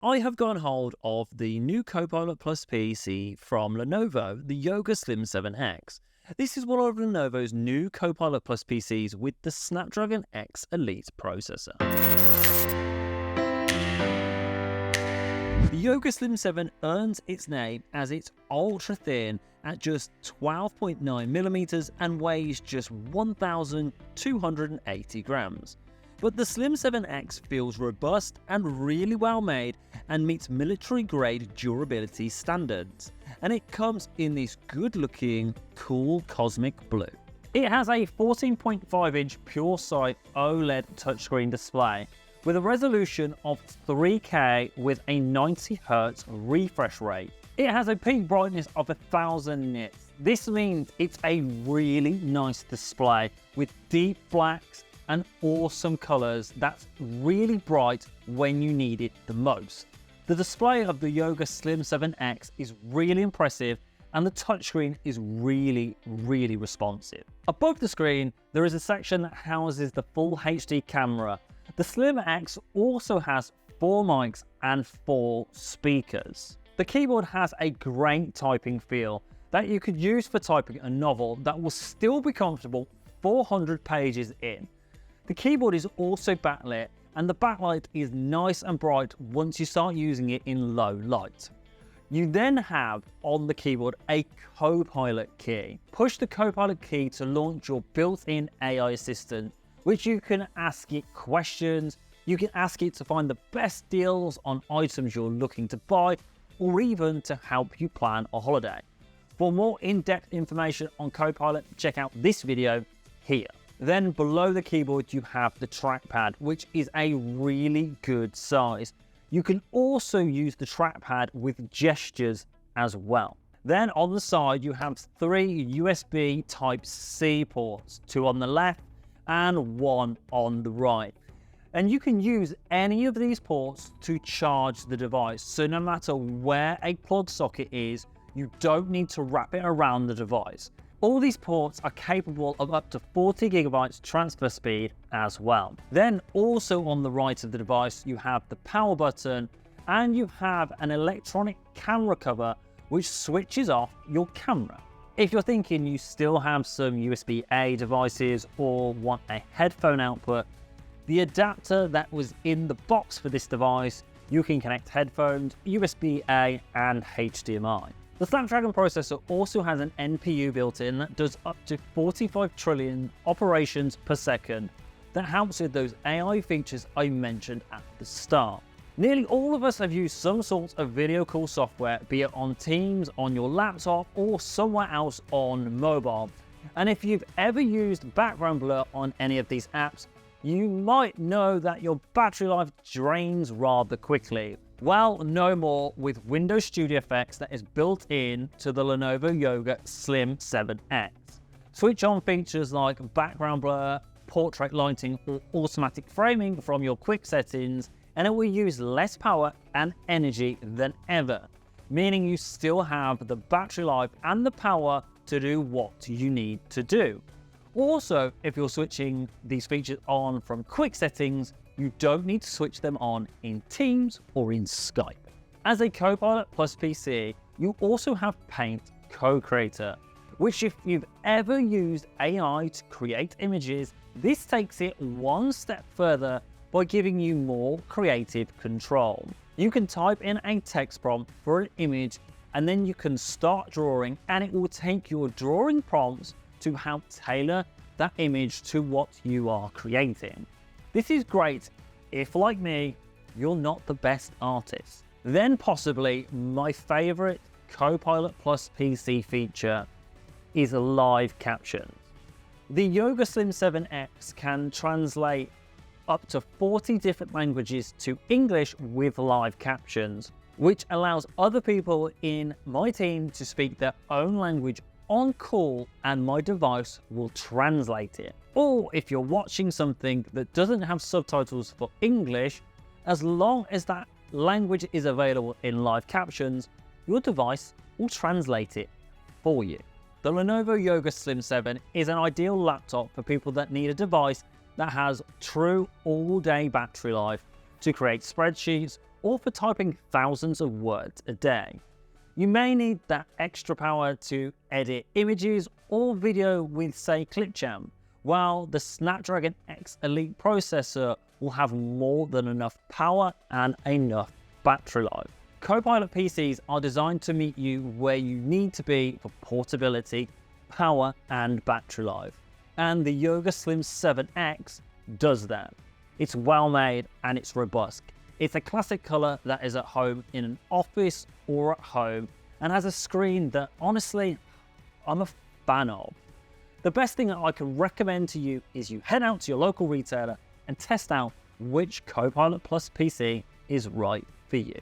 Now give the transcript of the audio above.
I have got hold of the new Copilot+PC from Lenovo, the Yoga Slim 7X. This is one of Lenovo's new Copilot+PCs with the Snapdragon X Elite processor. The Yoga Slim 7 earns its name as it's ultra thin at just 12.9mm and weighs just 1,280 grams. But the Slim 7X feels robust and really well made and meets military-grade durability standards. And it comes in this good-looking, cool cosmic blue. It has a 14.5-inch pure-sight OLED touchscreen display with a resolution of 3K with a 90Hz refresh rate. It has a peak brightness of 1000 nits. This means it's a really nice display with deep blacks and awesome colors that's really bright when you need it the most. The display of the Yoga Slim 7X is really impressive and the touchscreen is really responsive. Above the screen, there is a section that houses the full HD camera. The Slim X also has 4 mics and 4 speakers. The keyboard has a great typing feel that you could use for typing a novel that will still be comfortable 400 pages in. The keyboard is also backlit and the backlight is nice and bright once you start using it in low light. You then have on the keyboard a Copilot key. Push the Copilot key to launch your built-in AI assistant, which you can ask it questions, you can ask it to find the best deals on items you're looking to buy, or even to help you plan a holiday. For more in-depth information on Copilot, check out this video here. Then below the keyboard, you have the trackpad, which is a really good size. You can also use the trackpad with gestures as well. Then on the side, you have 3 USB Type-C ports, 2 on the left and 1 on the right. And you can use any of these ports to charge the device. So no matter where a plug socket is, you don't need to wrap it around the device. All these ports are capable of up to 40GB transfer speed as well. Then also on the right of the device, you have the power button and you have an electronic camera cover which switches off your camera. If you're thinking you still have some USB-A devices or want a headphone output, the adapter that was in the box for this device, you can connect headphones, USB-A and HDMI. The Snapdragon processor also has an NPU built in that does up to 45 trillion operations per second that helps with those AI features I mentioned at the start. Nearly all of us have used some sort of video call software, be it on Teams, on your laptop, or somewhere else on mobile. And if you've ever used background blur on any of these apps, you might know that your battery life drains rather quickly. Well, no more with Windows Studio Effects that is built in to the Lenovo Yoga Slim 7X. Switch on features like background blur, portrait lighting, or automatic framing from your quick settings, and it will use less power and energy than ever, meaning you still have the battery life and the power to do what you need to do. Also, if you're switching these features on from quick settings, you don't need to switch them on in Teams or in Skype. As a Copilot+PC, you also have Paint Co-Creator, which if you've ever used AI to create images, this takes it one step further by giving you more creative control. You can type in a text prompt for an image and then you can start drawing and it will take your drawing prompts to help tailor that image to what you are creating. This is great if, like me, you're not the best artist. Then possibly my favorite Copilot+PC feature is live captions. The Yoga Slim 7X can translate up to 40 different languages to English with live captions, which allows other people in my team to speak their own language on call and my device will translate it. Or if you're watching something that doesn't have subtitles for English, as long as that language is available in live captions, your device will translate it for you. The Lenovo Yoga Slim 7 is an ideal laptop for people that need a device that has true all-day battery life to create spreadsheets or for typing thousands of words a day. You may need that extra power to edit images or video with, say, Clipchamp, while the Snapdragon X Elite processor will have more than enough power and enough battery life. Copilot PCs are designed to meet you where you need to be for portability, power, and battery life. And the Yoga Slim 7X does that. It's well made and it's robust. It's a classic color that is at home in an office or at home and has a screen that honestly, I'm a fan of. The best thing that I can recommend to you is you head out to your local retailer and test out which Copilot+ PC is right for you.